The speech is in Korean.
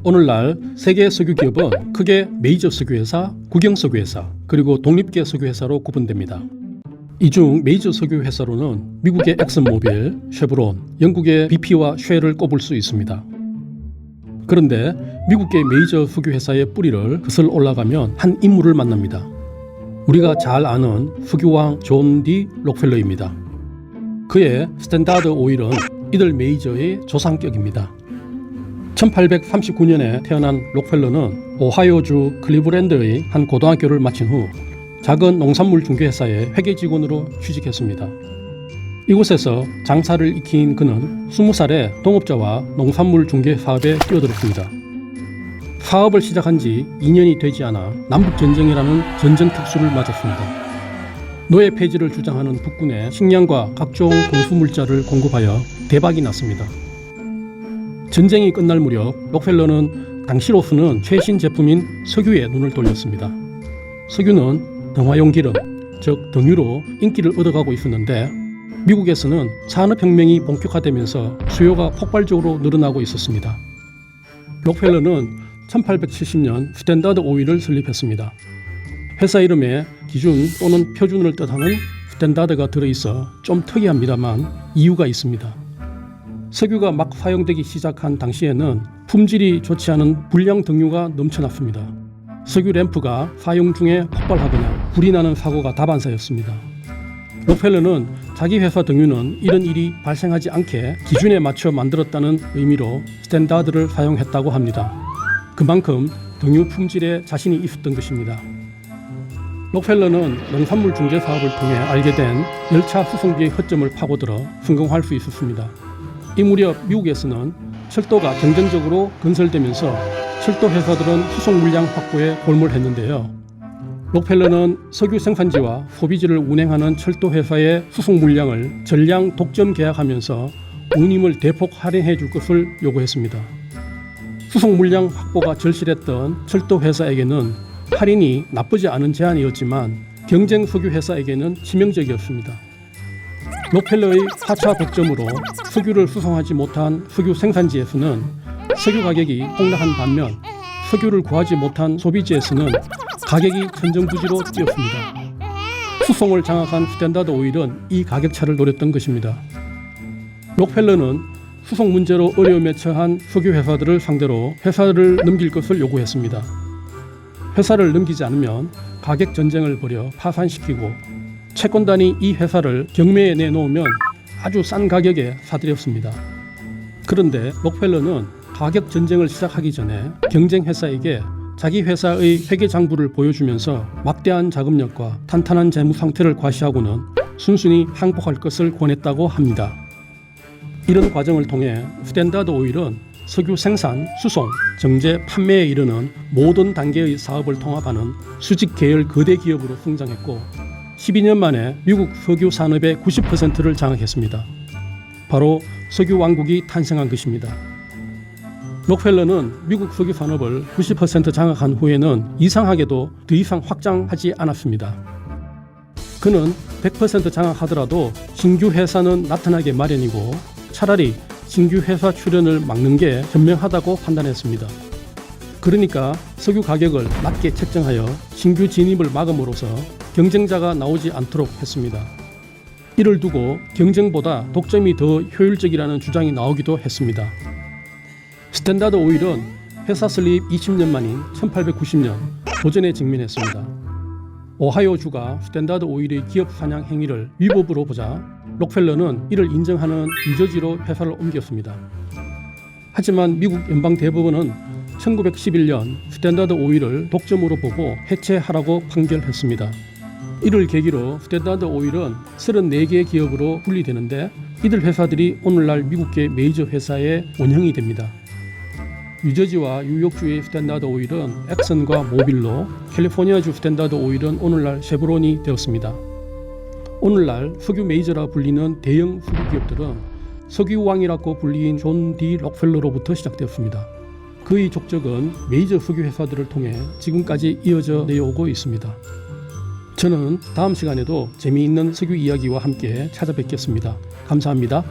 오늘날 세계 석유 기업은 크게 메이저 석유회사, 국영 석유회사, 그리고 독립계 석유회사로 구분됩니다. 이 중 메이저 석유회사로는 미국의 엑슨모빌, 쉐브론, 영국의 BP와 쉘을 꼽을 수 있습니다. 그런데 미국계 메이저 석유회사의 뿌리를 거슬러 올라가면 한 인물을 만납니다. 우리가 잘 아는 석유왕 존 D 록펠러입니다. 그의 스탠다드 오일은 이들 메이저의 조상격입니다. 1839년에 태어난 록펠러는 오하이오주 클리브랜드의 한 고등학교를 마친 후 작은 농산물 중개회사의 회계직원으로 취직했습니다. 이곳에서 장사를 익힌 그는 20살에 동업자와 농산물 중개 사업에 뛰어들었습니다. 사업을 시작한 지 2년이 되지 않아 남북전쟁이라는 전쟁 특수를 맞았습니다. 노예 폐지를 주장하는 북군에 식량과 각종 군수물자를 공급하여 대박이 났습니다. 전쟁이 끝날 무렵 록펠러는 당시로서는 최신 제품인 석유에 눈을 돌렸습니다. 석유는 등화용 기름, 즉 등유로 인기를 얻어가고 있었는데 미국에서는 산업혁명이 본격화되면서 수요가 폭발적으로 늘어나고 있었습니다. 록펠러는 1870년 스탠다드 오일을 설립했습니다. 회사 이름에 기준 또는 표준을 뜻하는 스탠다드가 들어있어 좀 특이합니다만 이유가 있습니다. 석유가 막 사용되기 시작한 당시에는 품질이 좋지 않은 불량 등유가 넘쳐났습니다. 석유 램프가 사용 중에 폭발하거나 불이 나는 사고가 다반사였습니다. 록펠러는 자기 회사 등유는 이런 일이 발생하지 않게 기준에 맞춰 만들었다는 의미로 스탠다드를 사용했다고 합니다. 그만큼 등유 품질에 자신이 있었던 것입니다. 록펠러는 농산물 중개 사업을 통해 알게 된 열차 수송비의 허점을 파고들어 성공할 수 있었습니다. 이 무렵 미국에서는 철도가 경쟁적으로 건설되면서 철도 회사들은 수송 물량 확보에 골몰했는데요. 록펠러는 석유 생산지와 소비지를 운행하는 철도 회사의 수송 물량을 전량 독점 계약하면서 운임을 대폭 할인해 줄 것을 요구했습니다. 수송 물량 확보가 절실했던 철도 회사에게는 할인이 나쁘지 않은 제안이었지만 경쟁 석유 회사에게는 치명적이었습니다. 록펠러의 4차 독점으로 석유를 수송하지 못한 석유 생산지에서는 석유 가격이 폭락한 반면 석유를 구하지 못한 소비지에서는 가격이 천정부지로 뛰었습니다. 수송을 장악한 스탠다드 오일은 이 가격차를 노렸던 것입니다. 록펠러는 수송 문제로 어려움에 처한 석유 회사들을 상대로 회사를 넘길 것을 요구했습니다. 회사를 넘기지 않으면 가격 전쟁을 벌여 파산시키고 채권단이 이 회사를 경매에 내놓으면 아주 싼 가격에 사들였습니다. 그런데 록펠러는 가격 전쟁을 시작하기 전에 경쟁 회사에게 자기 회사의 회계장부를 보여주면서 막대한 자금력과 탄탄한 재무 상태를 과시하고는 순순히 항복할 것을 권했다고 합니다. 이런 과정을 통해 스탠다드 오일은 석유 생산, 수송, 정제, 판매에 이르는 모든 단계의 사업을 통합하는 수직 계열 거대 기업으로 성장했고 12년 만에 미국 석유 산업의 90%를 장악했습니다. 바로 석유 왕국이 탄생한 것입니다. 록펠러는 미국 석유 산업을 90% 장악한 후에는 이상하게도 더 이상 확장하지 않았습니다. 그는 100% 장악하더라도 신규 회사는 나타나기 마련이고 차라리 신규 회사 출현을 막는 게 현명하다고 판단했습니다. 그러니까 석유 가격을 낮게 책정하여 신규 진입을 막음으로써 경쟁자가 나오지 않도록 했습니다. 이를 두고 경쟁보다 독점이 더 효율적이라는 주장이 나오기도 했습니다. 스탠다드 오일은 회사 설립 20년 만인 1890년 도전에 직면했습니다. 오하이오주가 스탠다드 오일의 기업 사냥 행위를 위법으로 보자 록펠러는 이를 인정하는 뉴저지로 회사를 옮겼습니다. 하지만 미국 연방대법원은 1911년 스탠다드 오일을 독점으로 보고 해체하라고 판결했습니다. 이를 계기로 스탠다드 오일은 34개 기업으로 분리되는데 이들 회사들이 오늘날 미국계 메이저 회사의 원형이 됩니다. 뉴저지와 뉴욕주의 스탠다드 오일은 엑슨과 모빌로, 캘리포니아주 스탠다드 오일은 오늘날 쉐브론이 되었습니다. 오늘날 석유 메이저라 불리는 대형 석유 기업들은 석유왕이라고 불리인 존 D 록펠러로부터 시작되었습니다. 그의 족적은 메이저 석유 회사들을 통해 지금까지 이어져 내려오고 있습니다. 저는 다음 시간에도 재미있는 석유 이야기와 함께 찾아뵙겠습니다. 감사합니다.